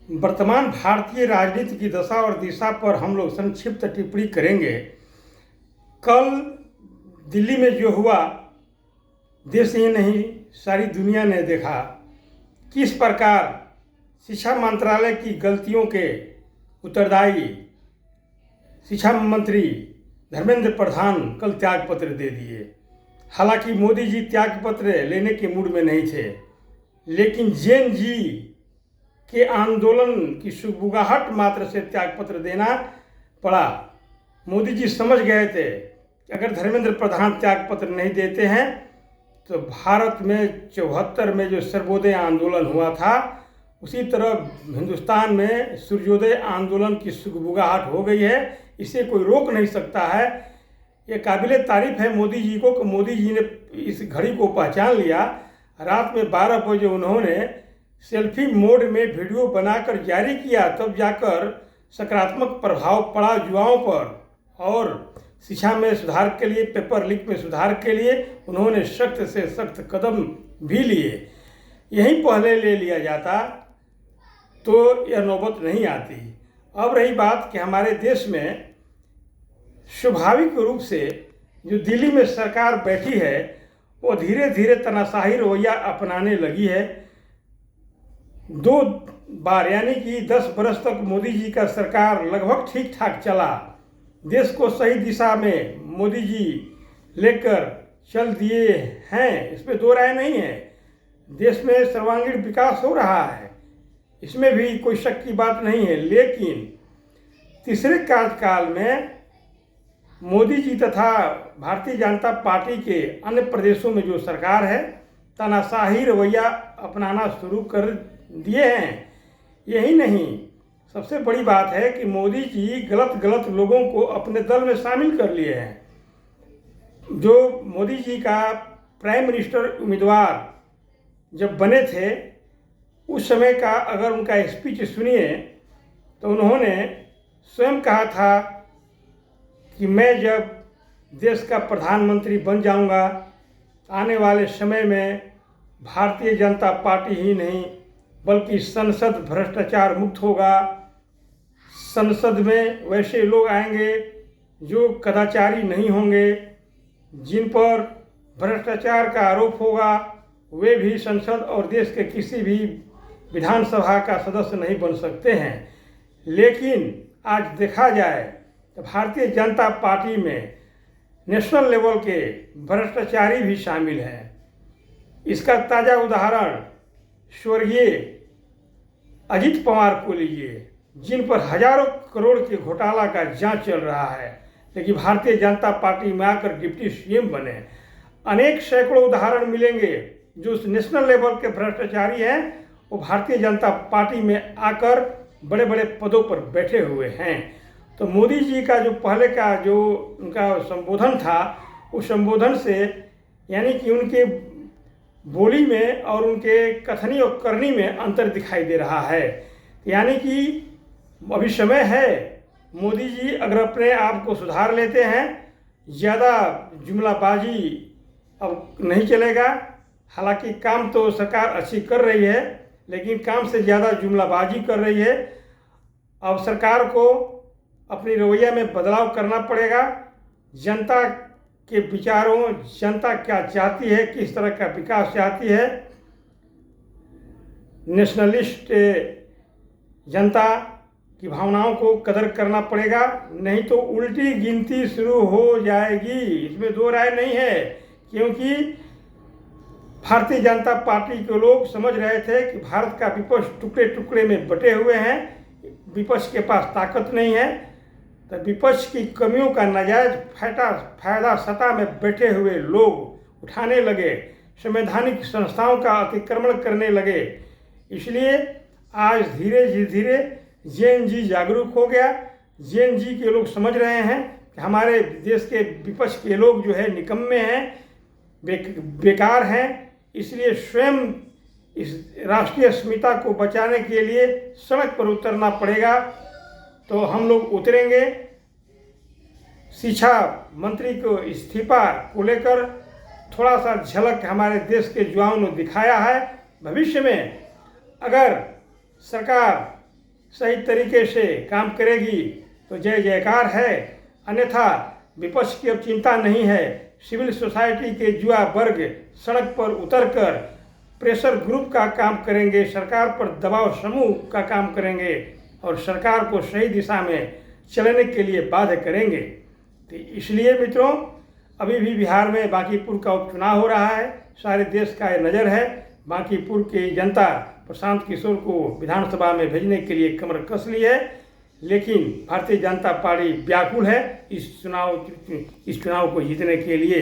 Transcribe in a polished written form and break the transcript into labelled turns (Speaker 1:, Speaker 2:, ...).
Speaker 1: वर्तमान भारतीय राजनीति की दशा और दिशा पर हम लोग संक्षिप्त टिप्पणी करेंगे। कल दिल्ली में जो हुआ, देश ही नहीं सारी दुनिया ने देखा किस प्रकार शिक्षा मंत्रालय की गलतियों के उत्तरदायी शिक्षा मंत्री धर्मेंद्र प्रधान कल त्यागपत्र दे दिए। हालांकि मोदी जी त्यागपत्र लेने के मूड में नहीं थे, लेकिन जेन जी के आंदोलन की सुगबुगाहट मात्र से त्यागपत्र देना पड़ा। मोदी जी समझ गए थे कि अगर धर्मेंद्र प्रधान त्यागपत्र नहीं देते हैं तो भारत में 74 में जो सर्वोदय आंदोलन हुआ था, उसी तरह हिंदुस्तान में सूर्योदय आंदोलन की सुगबुगाहट हो गई है। इसे कोई रोक नहीं सकता है। ये काबिले तारीफ है मोदी जी को कि मोदी जी ने इस घड़ी को पहचान लिया। रात में 12 बजे उन्होंने सेल्फी मोड में वीडियो बनाकर जारी किया, तब जाकर सकारात्मक प्रभाव पड़ा युवाओं पर और शिक्षा में सुधार के लिए, पेपर लीक में सुधार के लिए उन्होंने सख्त से सख्त कदम भी लिए। यही पहले ले लिया जाता तो यह नौबत नहीं आती। अब रही बात कि हमारे देश में स्वाभाविक रूप से जो दिल्ली में सरकार बैठी है वो धीरे धीरे तानाशाही रवैया अपनाने लगी है। 2 बार यानी कि 10 बरस तक मोदी जी का सरकार लगभग ठीक ठाक चला। देश को सही दिशा में मोदी जी लेकर चल दिए हैं, इसमें दो राय नहीं है। देश में सर्वांगीण विकास हो रहा है, इसमें भी कोई शक की बात नहीं है। लेकिन तीसरे कार्यकाल में मोदी जी तथा भारतीय जनता पार्टी के अन्य प्रदेशों में जो सरकार है, तानाशाही रवैया अपनाना शुरू कर दिए हैं। यही नहीं, सबसे बड़ी बात है कि मोदी जी गलत लोगों को अपने दल में शामिल कर लिए हैं। जो मोदी जी का प्राइम मिनिस्टर उम्मीदवार जब बने थे, उस समय का अगर उनका स्पीच सुनिए तो उन्होंने स्वयं कहा था कि मैं जब देश का प्रधानमंत्री बन जाऊंगा, आने वाले समय में भारतीय जनता पार्टी ही नहीं बल्कि संसद भ्रष्टाचार मुक्त होगा। संसद में वैसे लोग आएंगे जो कदाचारी नहीं होंगे, जिन पर भ्रष्टाचार का आरोप होगा वे भी संसद और देश के किसी भी विधानसभा का सदस्य नहीं बन सकते हैं। लेकिन आज देखा जाए तो भारतीय जनता पार्टी में नेशनल लेवल के भ्रष्टाचारी भी शामिल हैं। इसका ताज़ा उदाहरण स्वर्गीय अजित पवार को लीजिए, जिन पर हजारों करोड़ के घोटाला का जांच चल रहा है, लेकिन भारतीय जनता पार्टी में आकर डिप्टी सीएम बने। अनेक सैकड़ों उदाहरण मिलेंगे जो नेशनल लेवल के भ्रष्टाचारी हैं, वो भारतीय जनता पार्टी में आकर बड़े बड़े पदों पर बैठे हुए हैं। तो मोदी जी का जो पहले का जो उनका संबोधन था, उस संबोधन से यानी कि उनके बोली में और उनके कथनी और करनी में अंतर दिखाई दे रहा है। यानी कि अभी समय है, मोदी जी अगर अपने आप को सुधार लेते हैं, ज़्यादा जुमलाबाजी अब नहीं चलेगा। हालांकि काम तो सरकार अच्छी कर रही है, लेकिन काम से ज़्यादा जुमलाबाजी कर रही है। अब सरकार को अपनी रवैया में बदलाव करना पड़ेगा। जनता के विचारों, जनता क्या चाहती है, किस तरह का विकास चाहती है, नेशनलिस्ट जनता की भावनाओं को कदर करना पड़ेगा, नहीं तो उल्टी गिनती शुरू हो जाएगी। इसमें दो राय नहीं है, क्योंकि भारतीय जनता पार्टी के लोग समझ रहे थे कि भारत का विपक्ष टुकड़े टुकड़े में बटे हुए हैं, विपक्ष के पास ताकत नहीं है। तो विपक्ष की कमियों का नाजायज फायदा सत्ता में बैठे हुए लोग उठाने लगे, संवैधानिक संस्थाओं का अतिक्रमण करने लगे। इसलिए आज धीरे धीरे जेन जी जागरूक हो गया। जेन जी के लोग समझ रहे हैं कि हमारे देश के विपक्ष के लोग जो है निकम्मे हैं, बेकार हैं। इसलिए स्वयं इस राष्ट्रीय अस्मिता को बचाने के लिए सड़क पर उतरना पड़ेगा। तो हम लोग उतरेंगे। शिक्षा मंत्री को इस्तीफा को लेकर थोड़ा सा झलक हमारे देश के युवाओं ने दिखाया है। भविष्य में अगर सरकार सही तरीके से काम करेगी तो जय जयकार है, अन्यथा विपक्ष की अब चिंता नहीं है। सिविल सोसाइटी के युवा वर्ग सड़क पर उतरकर प्रेशर ग्रुप का काम करेंगे, सरकार पर दबाव समूह का काम करेंगे और सरकार को सही दिशा में चलने के लिए बाध्य करेंगे। तो इसलिए मित्रों, अभी भी बिहार में बांकीपुर का उपचुनाव हो रहा है, सारे देश का नज़र है। बांकीपुर की जनता प्रशांत किशोर को विधानसभा में भेजने के लिए कमर कस ली है, लेकिन भारतीय जनता पार्टी व्याकुल है इस चुनाव को जीतने के लिए।